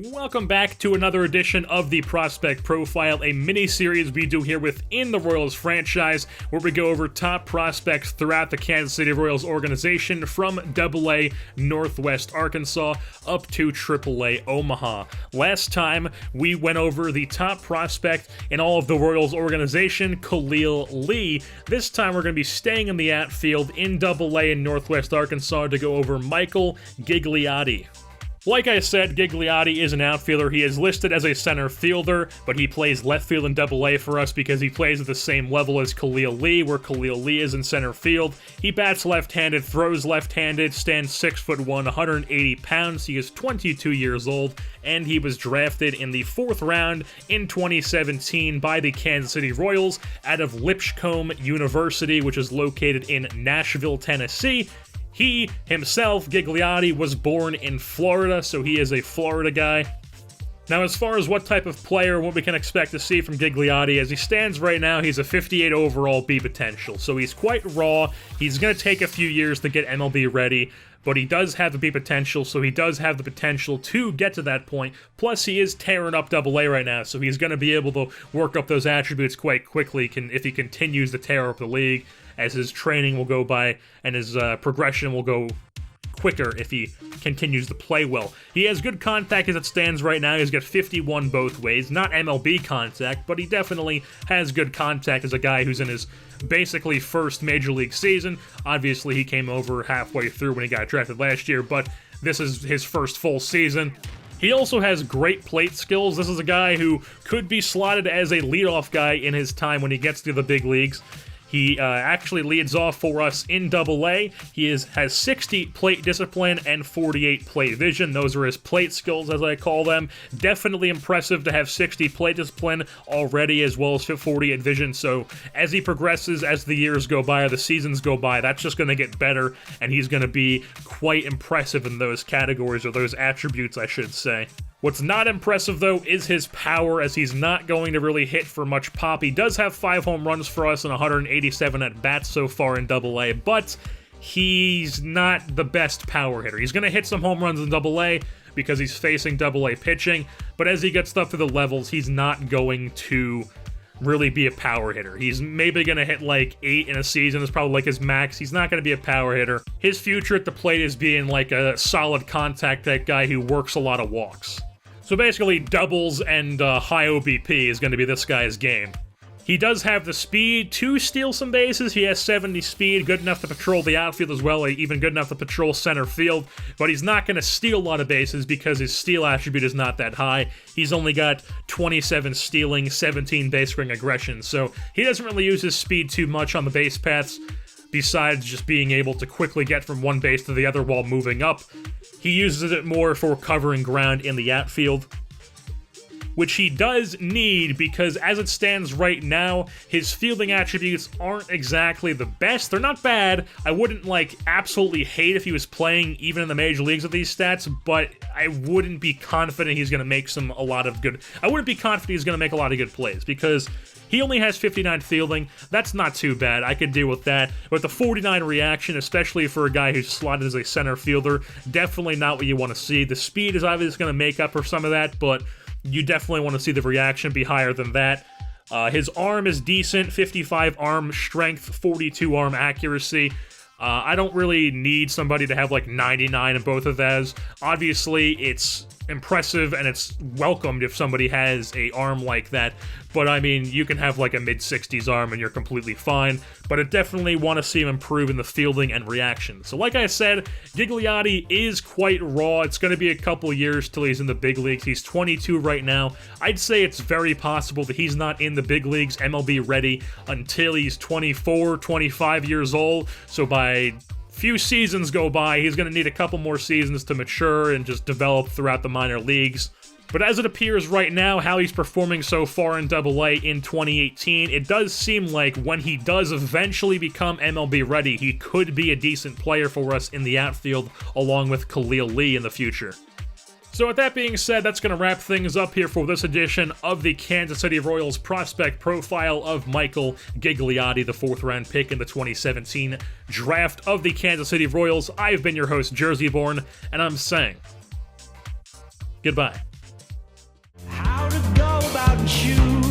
Welcome back to another edition of the Prospect Profile, a mini-series we do here within the Royals franchise, where we go over top prospects throughout the Kansas City Royals organization from AA Northwest Arkansas up to AAA Omaha. Last time, we went over the top prospect in all of the Royals organization, Khalil Lee. This time, we're going to be staying in the outfield in AA in Northwest Arkansas to go over Michael Gigliotti. Like I said, Gigliotti is an outfielder. He is listed as a center fielder, but he plays left field in AA for us because he plays at the same level as Khalil Lee, where Khalil Lee is in center field. He bats left-handed, throws left-handed, stands 6'1", 180 pounds. He is 22 years old, and he was drafted in the 4th round in 2017 by the Kansas City Royals out of Lipscomb University, which is located in Nashville, Tennessee. He himself, Gigliotti, was born in Florida, so he is a Florida guy. Now, as far as what type of player, what we can expect to see from Gigliotti, as he stands right now, he's a 58 overall B potential, so he's quite raw. He's going to take a few years to get MLB ready, but he does have the B potential, so he does have the potential to get to that point. Plus, he is tearing up AA right now, so he's going to be able to work up those attributes quite quickly if he continues to tear up the league, as his training will go by and his progression will go quicker if he continues to play well. He has good contact as it stands right now. He's got 51 both ways. Not MLB contact, but he definitely has good contact as a guy who's in his basically first major league season. Obviously, he came over halfway through when he got drafted last year, but this is his first full season. He also has great plate skills. This is a guy who could be slotted as a leadoff guy in his time when he gets to the big leagues. He actually leads off for us in AA. He has 60 plate discipline and 48 plate vision. Those are his plate skills, as I call them. Definitely impressive to have 60 plate discipline already, as well as 48 vision. So as he progresses, as the years go by, or the seasons go by, that's just going to get better, and he's going to be quite impressive in those categories, or those attributes, I should say. What's not impressive, though, is his power, as he's not going to really hit for much pop. He does have 5 home runs for us and 187 at-bats so far in AA, but he's not the best power hitter. He's going to hit some home runs in AA because he's facing AA pitching, but as he gets up to the levels, he's not going to really be a power hitter. He's maybe going to hit like 8 in a season. It's probably like his max. He's not going to be a power hitter. His future at the plate is being like a solid contact type guy who works a lot of walks. So basically, doubles and high OBP is going to be this guy's game. He does have the speed to steal some bases. He has 70 speed, good enough to patrol the outfield as well, even good enough to patrol center field. But he's not going to steal a lot of bases because his steal attribute is not that high. He's only got 27 stealing, 17 base running aggression. So he doesn't really use his speed too much on the base paths, besides just being able to quickly get from one base to the other while moving up. He uses it more for covering ground in the outfield, which he does need because as it stands right now, his fielding attributes aren't exactly the best. They're not bad. I wouldn't absolutely hate if he was playing even in the major leagues with these stats, but I wouldn't be confident he's going to make I wouldn't be confident he's going to make a lot of good plays because he only has 59 fielding. That's not too bad. I could deal with that. But the 49 reaction, especially for a guy who's slotted as a center fielder, definitely not what you want to see. The speed is obviously going to make up for some of that, but you definitely want to see the reaction be higher than that. His arm is decent, 55 arm strength, 42 arm accuracy. I don't really need somebody to have 99 in both of those. Obviously, it's impressive and it's welcomed if somebody has a arm like that, but I mean, you can have a mid-60s arm and you're completely fine, but I definitely want to see him improve in the fielding and reaction. So like I said, Gigliotti is quite raw. It's going to be a couple years till he's in the big leagues. He's 22 right now. I'd say it's very possible that he's not in the big leagues MLB ready until he's 24, 25 years old, so by few seasons go by, he's going to need a couple more seasons to mature and just develop throughout the minor leagues. But as it appears right now, how he's performing so far in AA in 2018, it does seem like when he does eventually become MLB ready, he could be a decent player for us in the outfield along with Khalil Lee in the future. So with that being said, that's going to wrap things up here for this edition of the Kansas City Royals prospect profile of Michael Gigliotti, the 4th round pick in the 2017 draft of the Kansas City Royals. I've been your host, Jerseyborn, and I'm saying goodbye. want you.